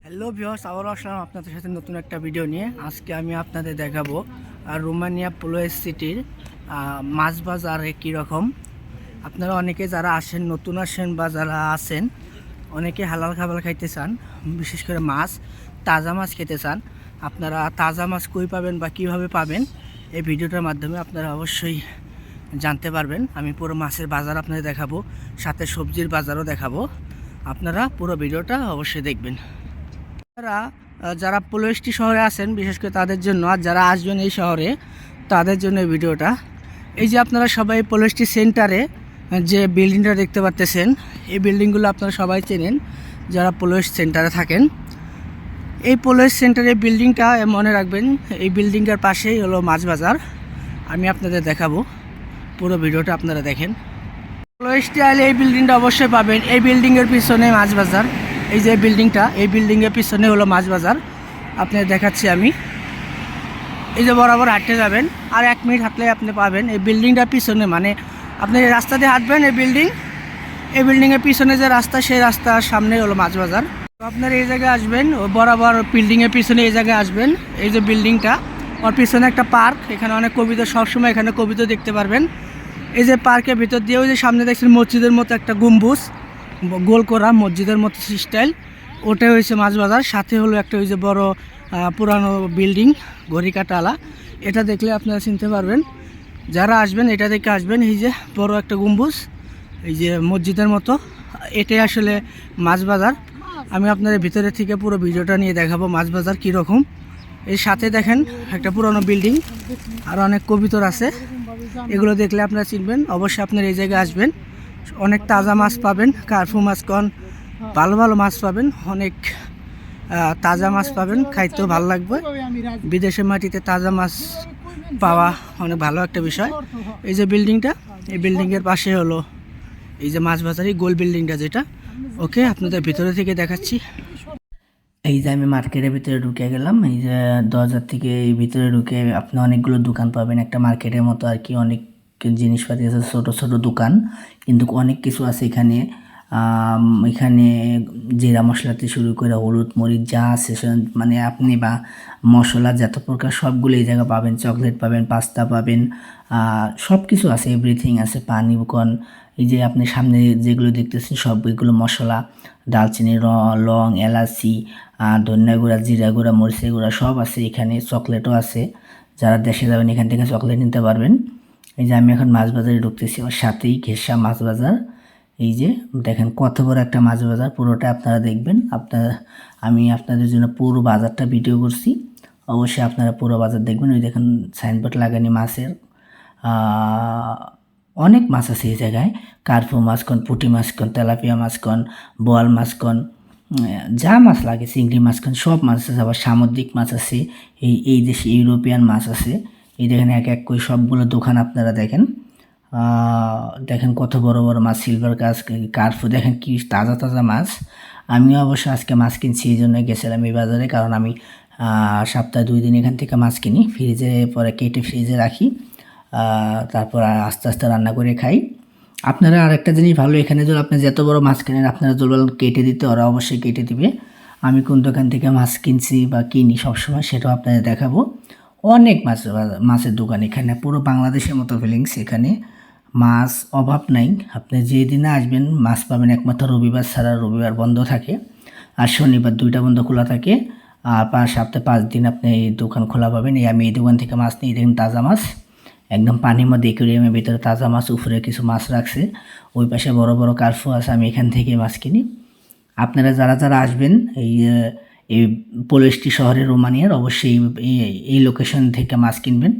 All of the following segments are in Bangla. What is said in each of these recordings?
হ্যালো ভিউয়ার্স, আবারও আসলাম আপনাদের সাথে নতুন একটা ভিডিও নিয়ে। আজকে আমি আপনাদের দেখাবো রোমানিয়া পোলোয়েস সিটির মাছ বাজারে কীরকম। আপনারা অনেকে যারা আসেন, নতুন আসেন বা যারা আসেন, অনেকে হালাল খাবার খাইতে চান, বিশেষ করে মাছ, তাজা মাছ খেতে চান। আপনারা তাজা মাছ কই পাবেন বা কীভাবে পাবেন, এই ভিডিওটার মাধ্যমে আপনারা অবশ্যই জানতে পারবেন। আমি পুরো মাছের বাজার আপনাদের দেখাবো, সাথে সবজির বাজারও দেখাবো। আপনারা পুরো ভিডিওটা অবশ্যই দেখবেন। যারা পলয়েষ্টি শহরে আছেন বিশেষ করে তাদের জন্য, আর যারা আসবেন এই শহরে তাদের জন্য এই ভিডিওটা। এই যে আপনারা সবাই পলয়েষ্টি সেন্টারে যে বিল্ডিংটা দেখতে পাচ্ছেন, এই বিল্ডিংগুলো আপনারা সবাই চেনেন যারা পলয়েস সেন্টারে থাকেন। এই পলয়েস সেন্টারের বিল্ডিংটা মনে রাখবেন, এই বিল্ডিংটার পাশেই হলো মাছ বাজার। আমি আপনাদের দেখাবো, পুরো ভিডিওটা আপনারা দেখেন। পলয়েষ্টি আইলে এই বিল্ডিংটা অবশ্যই পাবেন। এই বিল্ডিংয়ের পিছনে মাছ বাজার। এই যে বিল্ডিংটা, এই বিল্ডিংয়ের পিছনে হলো মাছ বাজার। আপনাদের দেখাচ্ছি আমি। এই যে বরাবর হাঁটতে যাবেন, আর 1 মিনিট হাঁটলে আপনি পাবেন এই বিল্ডিংটার পিছনে। মানে আপনি এই রাস্তা দিয়ে হাঁটবেন, এই বিল্ডিংয়ের পিছনে যে রাস্তা, সেই রাস্তার সামনে হলো মাছ বাজার। তো আপনারা এই জায়গায় আসবেন, বরাবর বিল্ডিংয়ের পিছনে এই জায়গায় আসবেন। এই যে বিল্ডিংটা, ওর পিছনে একটা পার্ক, এখানে অনেক কবিতা, সবসময় এখানে কবিতা দেখতে পারবেন। এই যে পার্কের ভিতর দিয়ে ওই যে সামনে দেখছেন মসজিদের মতো একটা গম্বুজ, গোল করা মসজিদের মতো স্টাইল, ওটাই হয়েছে মাছ বাজার। সাথে হলো একটা ওই যে বড় পুরানো বিল্ডিং ঘড়িকাটালা, এটা দেখলে আপনারা চিনতে পারবেন। যারা আসবেন এটা দেখে আসবেন। এই যে বড় একটা গম্বুজ, এই যে মসজিদের মতো, এটাই আসলে মাছ বাজার। আমি আপনাদের ভিতরে থেকে পুরো ভিডিওটা নিয়ে দেখাবো মাছ বাজার কীরকম। এর সাথে দেখেন একটা পুরনো বিল্ডিং, আর অনেক কবিতর আছে, এগুলো দেখলে আপনারা চিনবেন। অবশ্যই আপনারা এই জায়গায় আসবেন, অনেক তাজা মাছ পাবেন। কার্পু মাছ কন, ভালো ভালো মাছ পাবেন, অনেক তাজা মাছ পাবেন, খাইতেও ভালো লাগবে। বিদেশের মাটিতে তাজা মাছ পাওয়া অনেক ভালো একটা বিষয়। এই যে বিল্ডিংটা, এই বিল্ডিংয়ের পাশে হলো এই যে মাছ বাজারি গোল বিল্ডিংটা যেটা। ওকে, আপনাদের ভিতরে থেকে দেখাচ্ছি। এই যে আমি মার্কেটের ভিতরে ঢুকে গেলাম। এই যে দরজার থেকে এই ভিতরে ঢুকে আপনি অনেকগুলো দোকান পাবেন, একটা মার্কেটের মতো আর কি। অনেক জিনিসপাতি আছে, ছোটো ছোটো দোকান, কিন্তু অনেক কিছু আছে এখানে। এখানে জিরা মশলাতে শুরু করে হলুদ মরিচ যা আছে, মানে আপনি বা মশলা যত প্রকার সবগুলো এই জায়গায় পাবেন। চকলেট পাবেন, পাস্তা পাবেন, সব কিছু আছে, এভরিথিং আছে। পানি কন, এই যে আপনি সামনে যেগুলো দেখতেছেন সবগুলো মশলা, দালচিনি, লং, এলাচি, ধনিয়া গুঁড়া, জিরা গুঁড়া, মরিচের গুঁড়া সব আছে এখানে। চকলেটও আছে, যারা দেশে যাবেন এখান থেকে চকলেট নিতে পারবেন। এই যে আমি এখন মাছ বাজারে ঢুকতেছি, ওর সাথেই ঘেঁষা মাছ বাজার। এই যে দেখেন কত বড় একটা মাছ বাজার, পুরোটা আপনারা দেখবেন। আমি আপনাদের জন্য পুরো বাজারটা ভিডিও করছি, অবশ্যই আপনারা পুরো বাজার দেখবেন। ওই দেখেন সাইনবোর্ড লাগানি মাছের, অনেক মাছ আছে এই জায়গায়। কার্পু মাছ কন, পুঁটি মাছ কন, তেলাপিয়া মাছ কন, বোয়াল মাছ কন, যা মাছ লাগে, চিংড়ি মাছ কন, সব মাছ আছে। আবার সামুদ্রিক মাছ আছে, এই দেশে ইউরোপিয়ান মাছ আছে। এই দেখেন এক এক করে সবগুলো দোকান আপনারা দেখেন। দেখেন কত বড় বড় মাছ, সিলভার কাজ, কার্পু, দেখেন কি তাজা তাজা মাছ। আমিও অবশ্য আজকে মাছ কিনছি, এই জন্য গেছিলাম এই বাজারে, কারণ আমি সপ্তাহে 2 দিন এখান থেকে মাছ কিনি, ফ্রিজে পরে কেটে ফ্রিজে রাখি, তারপর আস্তে আস্তে রান্না করে খাই। আপনারা আরেকটা জিনিস ভালো, এখানে যদি আপনি যত বড় মাছ কেনেন, আপনারা যদি বলেন কেটে দিতে, ওরা অবশ্যই কেটে দিবে। আমি কোন দোকান থেকে মাছ কিনছি বা কিনি সবসময় সেটাও আপনাদের দেখাবো। অনেক মাছের দোকান এখানে, পুরো বাংলাদেশের মতো ফিলিংস এখানে। মাছ অভাব নাই, আপনি যে দিনে আসবেন মাছ পাবেন। একমাত্র রবিবার ছাড়া, রবিবার বন্ধ থাকে, আর শনিবার 2টা বন্ধ খোলা থাকে। আর সপ্তাহে 5 দিন আপনি এই দোকান খোলা পাবেন। আমি এই দোকান থেকে মাছ নিই, দেখুন তাজা মাছ, একদম পানির মধ্যে অ্যাকুরিয়ামের ভিতরে তাজা মাছ, উপরে কিছু মাছ রাখছে, ওই পাশে বড় বড় কার্পু আছে। আমি এখান থেকে মাছ কিনি। আপনারা যারা যারা আসবেন এই পোলেস্টি শহরে রোমানিয়ার, অবশ্যই এই লোকেশন থেকে মাছ কিনবেন,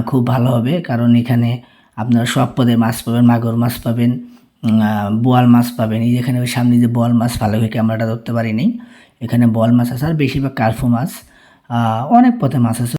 খুব ভালো হবে। কারণ এখানে আপনারা সব পদের মাছ পাবেন, মাগুর মাছ পাবেন, বোয়াল মাছ পাবেন। এই যেখানে ওই সামনে যে বোয়াল মাছ, ভালো করে ক্যামেরাটা ধরতে পারিনি, এখানে বোয়াল মাছ আছে, আর বেশিরভাগ কার্পু মাছ, অনেক পথে মাছ আছে।